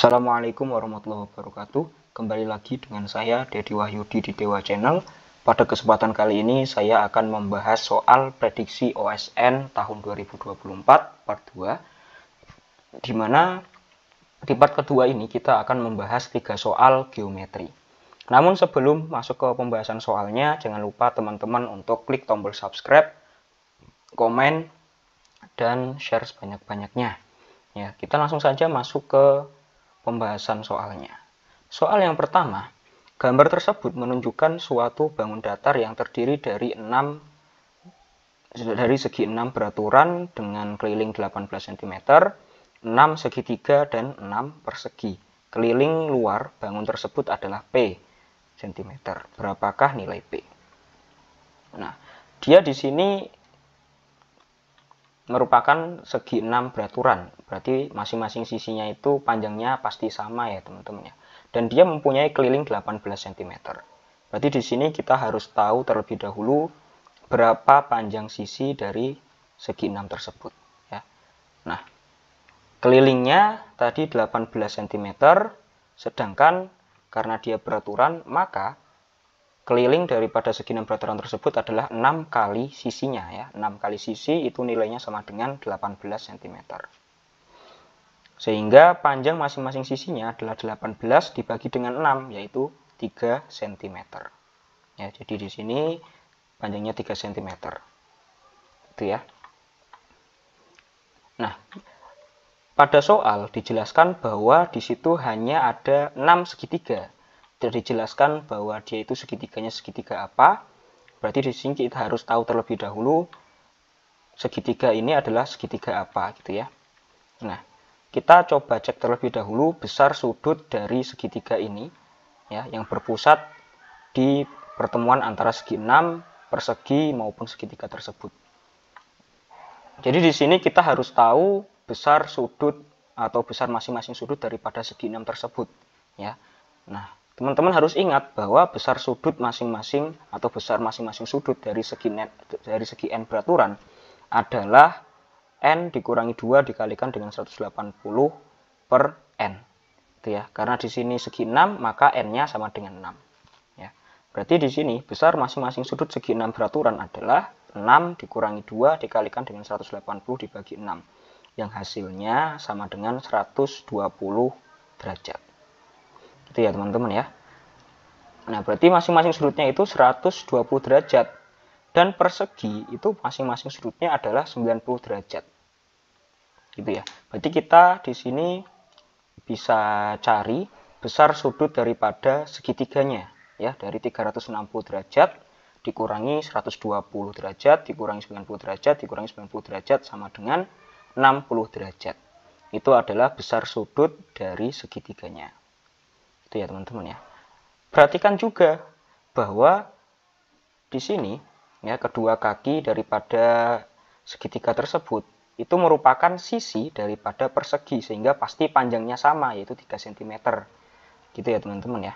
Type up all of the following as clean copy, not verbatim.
Assalamualaikum warahmatullahi wabarakatuh. Kembali lagi dengan saya Dedi Wahyudi di Dewa Channel. Pada kesempatan kali ini saya akan membahas soal prediksi OSN tahun 2024 part 2, di mana di part kedua ini kita akan membahas 3 soal geometri. Namun sebelum masuk ke pembahasan soalnya, jangan lupa teman-teman untuk klik tombol subscribe, komen, dan share sebanyak-banyaknya. Ya, kita langsung saja masuk ke pembahasan soalnya. Soal yang pertama, gambar tersebut menunjukkan suatu bangun datar yang terdiri dari segi 6 beraturan dengan keliling 18 cm, 6 segitiga dan 6 persegi. Keliling luar bangun tersebut adalah P cm. Berapakah nilai P? Nah, dia di sini merupakan segi 6 beraturan. Berarti masing-masing sisinya itu panjangnya pasti sama ya teman-teman ya. Dan dia mempunyai keliling 18 cm. Berarti di sini kita harus tahu terlebih dahulu berapa panjang sisi dari segi 6 tersebut ya. Nah, kelilingnya tadi 18 cm, sedangkan karena dia beraturan, maka keliling daripada segi 6 beraturan tersebut adalah 6 kali sisinya ya. 6 kali sisi itu nilainya sama dengan 18 cm. Sehingga panjang masing-masing sisinya adalah 18 dibagi dengan 6, yaitu 3 cm. Ya, jadi di sini panjangnya 3 cm. Itu ya. Nah, pada soal dijelaskan bahwa di situ hanya ada 6 segitiga. Dan dijelaskan bahwa dia itu segitiganya segitiga apa. Berarti di sini kita harus tahu terlebih dahulu segitiga ini adalah segitiga apa gitu ya. Nah, kita coba cek terlebih dahulu besar sudut dari segitiga ini ya, yang berpusat di pertemuan antara segi 6, persegi maupun segitiga tersebut. Jadi di sini kita harus tahu besar sudut atau besar masing-masing sudut daripada segi 6 tersebut ya. Nah, teman-teman harus ingat bahwa besar sudut masing-masing atau besar masing-masing sudut dari segi n beraturan adalah n dikurangi 2 dikalikan dengan 180 per n. Itu ya. Karena di sini segi 6, maka n-nya sama dengan 6. Ya. Berarti di sini besar masing-masing sudut segi 6 beraturan adalah 6 dikurangi 2 dikalikan dengan 180 dibagi 6. Yang hasilnya sama dengan 120 derajat. Itu ya teman-teman ya. Nah, berarti masing-masing sudutnya itu 120 derajat. Dan persegi itu masing-masing sudutnya adalah 90 derajat. Gitu ya. Berarti kita di sini bisa cari besar sudut daripada segitiganya ya, dari 360 derajat dikurangi 120 derajat dikurangi 90 derajat dikurangi 90 derajat sama dengan 60 derajat. Itu adalah besar sudut dari segitiganya. Itu ya teman-teman ya. Perhatikan juga bahwa di sini ya, kedua kaki daripada segitiga tersebut itu merupakan sisi daripada persegi, sehingga pasti panjangnya sama, yaitu 3 cm. Gitu ya teman-teman ya.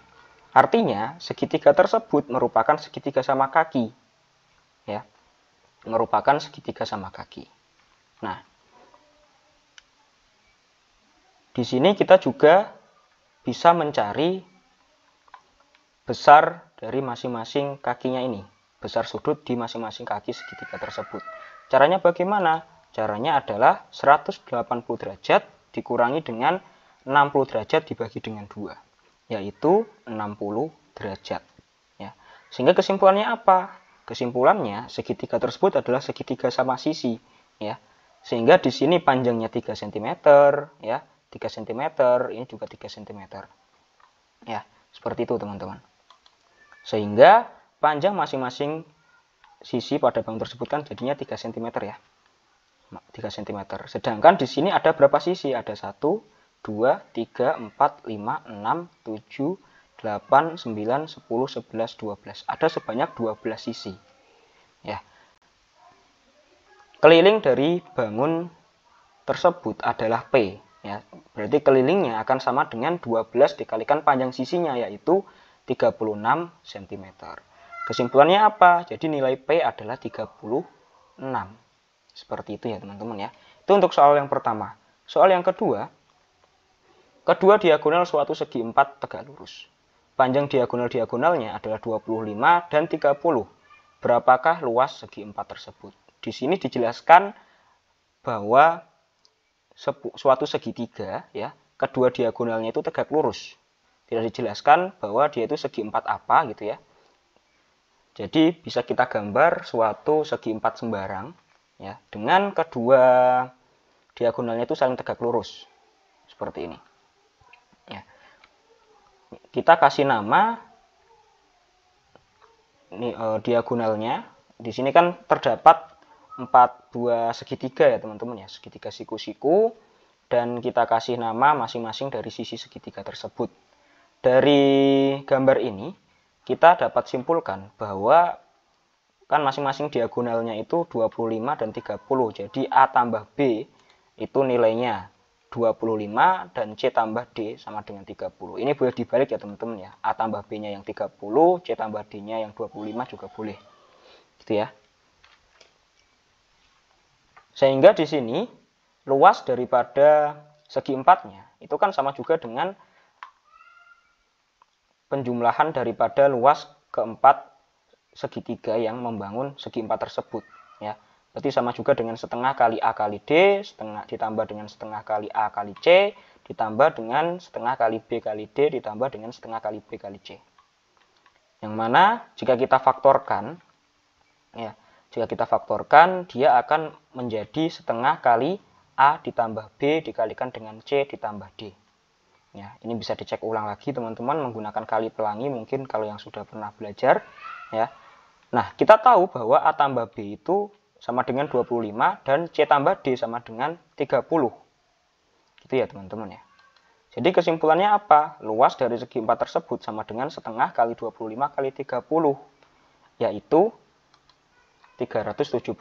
Artinya segitiga tersebut merupakan segitiga sama kaki ya. Merupakan segitiga sama kaki. Nah, di sini kita juga bisa mencari besar dari masing-masing kakinya ini, besar sudut di masing-masing kaki segitiga tersebut. Caranya bagaimana? Caranya adalah 180 derajat dikurangi dengan 60 derajat dibagi dengan 2, yaitu 60 derajat. Ya. Sehingga kesimpulannya apa? Kesimpulannya segitiga tersebut adalah segitiga sama sisi. Ya. Sehingga di sini panjangnya 3 cm, ya, 3 cm, ini juga 3 cm. Ya, seperti itu teman-teman. Sehingga panjang masing-masing sisi pada bangun tersebut kan jadinya 3 cm ya. 3 cm. Sedangkan di sini ada berapa sisi? Ada 1, 2, 3, 4, 5, 6, 7, 8, 9, 10, 11, 12. Ada sebanyak 12 sisi. Ya. Keliling dari bangun tersebut adalah P. Ya. Berarti kelilingnya akan sama dengan 12 dikalikan panjang sisinya, yaitu 36 cm. Kesimpulannya apa? Jadi nilai P adalah 36. Seperti itu ya teman-teman ya. Itu untuk soal yang pertama. Soal yang kedua, Kedua diagonal suatu segi 4 tegak lurus. Panjang diagonal-diagonalnya adalah 25 dan 30. Berapakah luas segi 4 tersebut? Di sini dijelaskan bahwa suatu segitiga, ya, kedua diagonalnya itu tegak lurus. Tidak dijelaskan bahwa dia itu segi 4 apa gitu ya. Jadi bisa kita gambar suatu segi 4 sembarang, ya, dengan kedua diagonalnya itu saling tegak lurus. Seperti ini. Ya. Kita kasih nama ini diagonalnya. Di sini kan terdapat 4 buah segitiga ya teman-teman ya, segitiga siku-siku, dan kita kasih nama masing-masing dari sisi segitiga tersebut. Dari gambar ini kita dapat simpulkan bahwa kan masing-masing diagonalnya itu 25 dan 30. Jadi A tambah B itu nilainya 25 dan C tambah D sama dengan 30. Ini boleh dibalik ya teman-teman ya. A tambah B-nya yang 30, C tambah D-nya yang 25 juga boleh. Gitu ya. Sehingga di sini luas daripada segi empatnya itu kan sama juga dengan penjumlahan daripada luas keempat segitiga yang membangun segi empat tersebut ya. Berarti sama juga dengan setengah kali A kali D, setengah ditambah dengan setengah kali A kali C, ditambah dengan setengah kali B kali D, ditambah dengan setengah kali B kali C. Yang mana jika kita faktorkan, ya, jika kita faktorkan dia akan menjadi setengah kali A ditambah B dikalikan dengan C ditambah D. Ya, ini bisa dicek ulang lagi teman-teman menggunakan kali pelangi mungkin kalau yang sudah pernah belajar. Ya. Nah, kita tahu bahwa A tambah B itu sama dengan 25 dan C tambah D sama dengan 30. Gitu ya teman-teman ya. Jadi kesimpulannya apa? Luas dari segi 4 tersebut sama dengan setengah kali 25 kali 30. Yaitu 375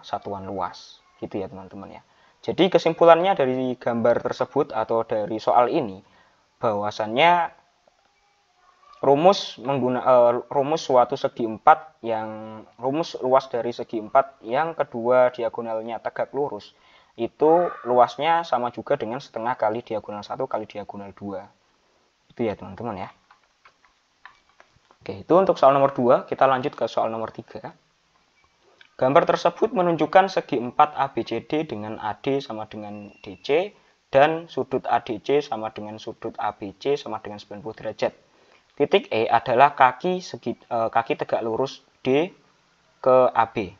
satuan luas. Gitu ya teman-teman ya. Jadi kesimpulannya dari gambar tersebut atau dari soal ini bahwasannya rumus suatu segi 4 yang rumus luas dari segi 4 yang kedua diagonalnya tegak lurus itu luasnya sama juga dengan setengah kali diagonal 1 kali diagonal 2. Itu ya teman-teman ya. Oke, itu untuk soal nomor 2. Kita lanjut ke soal nomor 3. Gambar tersebut menunjukkan segi 4 ABCD dengan AD sama dengan DC dan sudut ADC sama dengan sudut ABC sama dengan 90 derajat. Titik E adalah kaki tegak lurus D ke AB.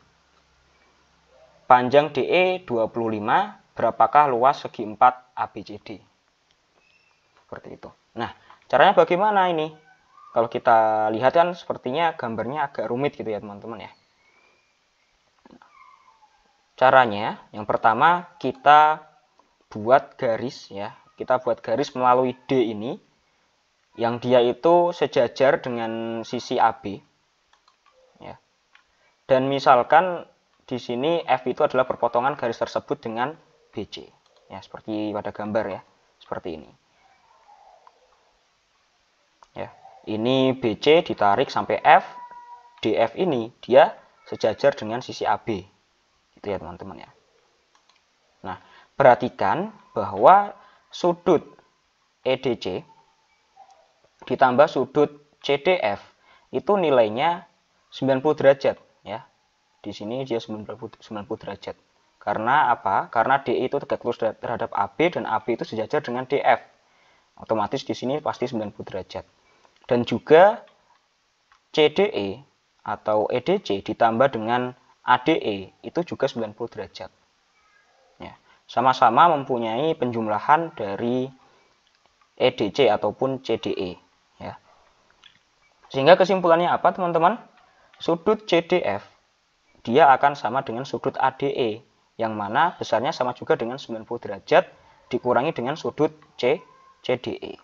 Panjang DE 25, berapakah luas segi 4 ABCD? Seperti itu. Nah, caranya bagaimana ini? Kalau kita lihat kan sepertinya gambarnya agak rumit gitu ya teman-teman ya. Caranya, yang pertama kita buat garis ya. Kita buat garis melalui D ini yang dia itu sejajar dengan sisi AB. Ya. Dan misalkan di sini F itu adalah perpotongan garis tersebut dengan BC. Ya, seperti pada gambar ya. Seperti ini. Ya. Ini BC ditarik sampai F. DF ini dia sejajar dengan sisi AB. Gitu ya teman-teman ya. Nah, perhatikan bahwa sudut EDC ditambah sudut CDF itu nilainya 90 derajat ya. Di sini dia 90 derajat. Karena apa? Karena DE itu tegak lurus terhadap AB dan AB itu sejajar dengan DF. Otomatis di sini pasti 90 derajat. Dan juga CDE atau EDC ditambah dengan ADE itu juga 90 derajat. Ya, sama-sama mempunyai penjumlahan dari EDC ataupun CDE. Ya. Sehingga kesimpulannya apa teman-teman? Sudut CDF dia akan sama dengan sudut ADE yang mana besarnya sama juga dengan 90 derajat dikurangi dengan sudut CDE.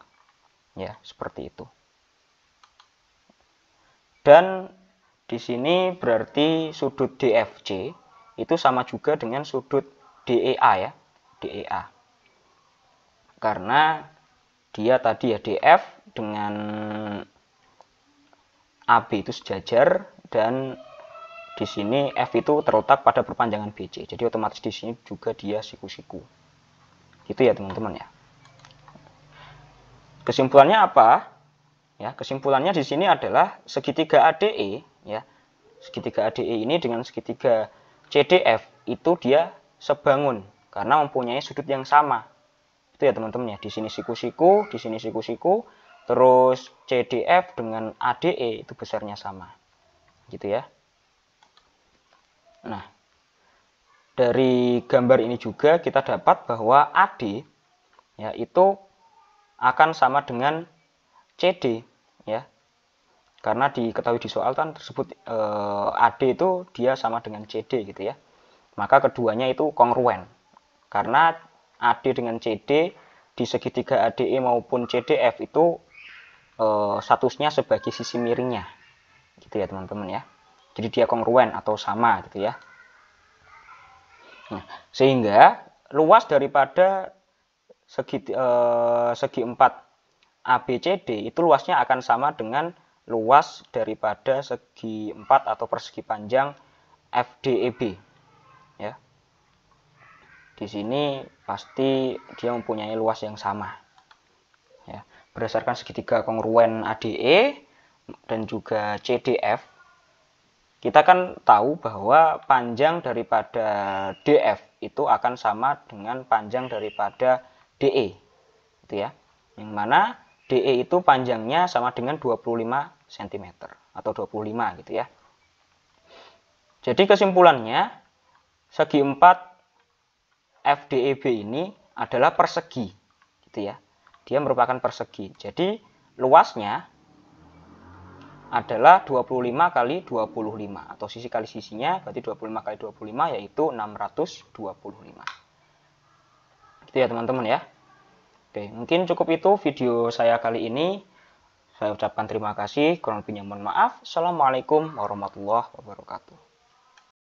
Ya, seperti itu. Dan di sini berarti sudut DFC itu sama juga dengan sudut DEA ya, DEA. Karena dia tadi ya DF dengan AB itu sejajar dan di sini F itu terletak pada perpanjangan BC. Jadi otomatis di sini juga dia siku-siku. Gitu ya teman-teman ya. Kesimpulannya apa? Ya, kesimpulannya di sini adalah segitiga ADE, ya. Segitiga ADE ini dengan segitiga CDF itu dia sebangun karena mempunyai sudut yang sama. Itu ya teman-teman ya. Di sini siku-siku, di sini siku-siku, terus CDF dengan ADE itu besarnya sama. Gitu ya. Nah, dari gambar ini juga kita dapat bahwa AD ya itu akan sama dengan CD ya. Karena diketahui di soal kan tersebut AD itu dia sama dengan CD gitu ya. Maka keduanya itu kongruen. Karena AD dengan CD di segitiga ADE maupun CDF itu statusnya sebagai sisi miringnya. Gitu ya teman-teman ya. Jadi dia kongruen atau sama gitu ya. Nah, sehingga luas daripada segi 4 ABCD itu luasnya akan sama dengan luas daripada segi 4 atau persegi panjang FDEB ya. Di sini pasti dia mempunyai luas yang sama ya. Berdasarkan segitiga kongruen ADE dan juga CDF, kita kan tahu bahwa panjang daripada DF itu akan sama dengan panjang daripada DE gitu ya. Yang mana DE itu panjangnya sama dengan 25 cm atau 25 gitu ya. Jadi kesimpulannya segi 4 FDEB ini adalah persegi gitu ya. Dia merupakan persegi. Jadi luasnya adalah 25 kali 25 atau sisi kali sisinya berarti 25 kali 25 yaitu 625. Gitu ya teman-teman ya. Oke, mungkin cukup itu video saya kali ini. Saya ucapkan terima kasih, kurang lebihnya mohon maaf. Assalamualaikum warahmatullahi wabarakatuh.